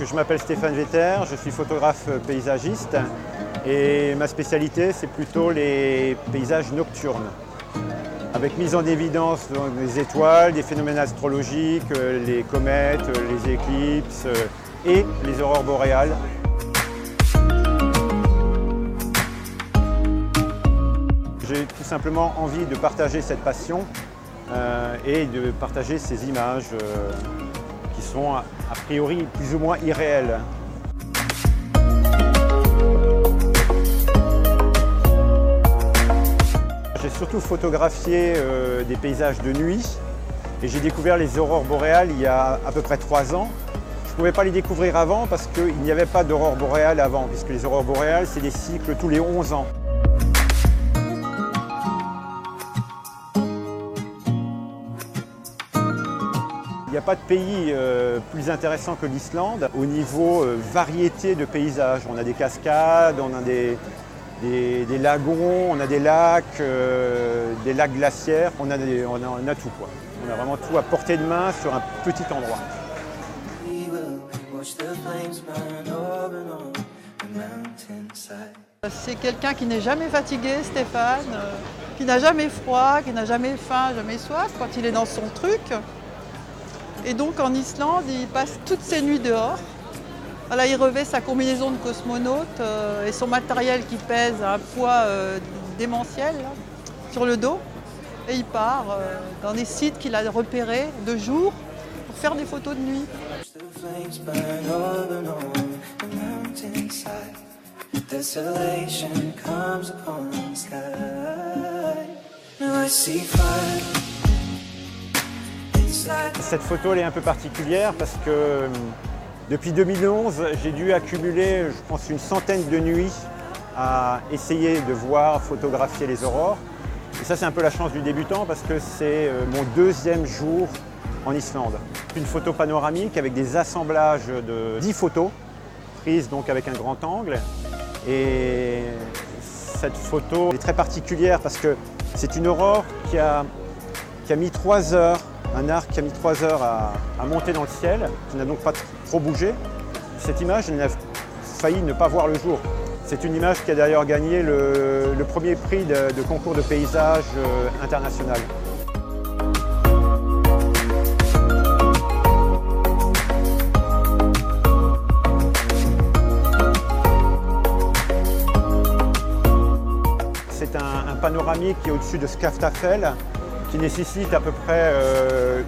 je m'appelle Stéphane Vetter, je suis photographe paysagiste et ma spécialité c'est plutôt les paysages nocturnes avec mise en évidence des étoiles, des phénomènes astrologiques, les comètes, les éclipses et les aurores boréales. J'ai tout simplement envie de partager cette passion et de partager ces images qui sont a priori plus ou moins irréelles. J'ai surtout photographié des paysages de nuit et j'ai découvert les aurores boréales il y a à peu près 3 ans. Je ne pouvais pas les découvrir avant parce qu'il n'y avait pas d'aurore boréale avant, puisque les aurores boréales, c'est des cycles tous les 11 ans. Il n'y a pas de pays plus intéressant que l'Islande au niveau variété de paysages. On a des cascades, on a des lagons, on a des lacs glaciaires, on a tout quoi. On a vraiment tout à portée de main sur un petit endroit. C'est quelqu'un qui n'est jamais fatigué, Stéphane, qui n'a jamais froid, qui n'a jamais faim, jamais soif quand il est dans son truc. Et donc en Islande, il passe toutes ses nuits dehors. Voilà, il revêt sa combinaison de cosmonaute et son matériel qui pèse un poids démentiel là, sur le dos. Et il part dans des sites qu'il a repérés de jour pour faire des photos de nuit. Cette photo elle est un peu particulière parce que depuis 2011, j'ai dû accumuler, je pense, une centaine de nuits à essayer de voir, photographier les aurores. Et ça, c'est un peu la chance du débutant parce que c'est mon 2e jour en Islande. Une photo panoramique avec des assemblages de 10 photos, prises donc avec un grand angle. Et cette photo est très particulière parce que c'est une aurore qui a mis 3 heures. Un arc qui a mis 3 heures à monter dans le ciel, qui n'a donc pas trop bougé. Cette image, elle a failli ne pas voir le jour. C'est une image qui a d'ailleurs gagné le premier prix de concours de paysage international. C'est un panoramique qui est au-dessus de Skaftafell, qui nécessite à peu près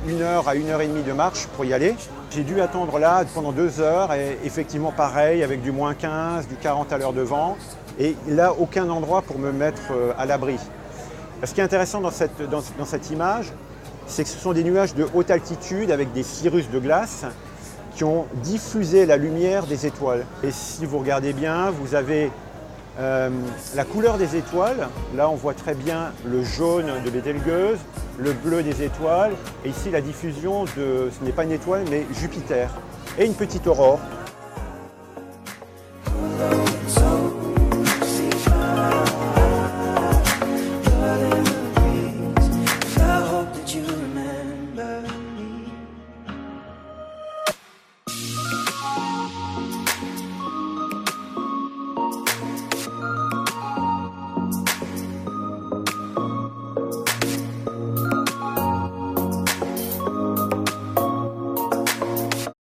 1 heure à 1 heure et demie de marche pour y aller. J'ai dû attendre là pendant 2 heures et effectivement pareil avec du moins 15, du 40 à l'heure de vent et là aucun endroit pour me mettre à l'abri. Ce qui est intéressant dans cette image, c'est que ce sont des nuages de haute altitude avec des cirrus de glace qui ont diffusé la lumière des étoiles. Et si vous regardez bien, vous avez la couleur des étoiles, là on voit très bien le jaune de Betelgeuse, le bleu des étoiles et ici la diffusion de, ce n'est pas une étoile mais Jupiter et une petite aurore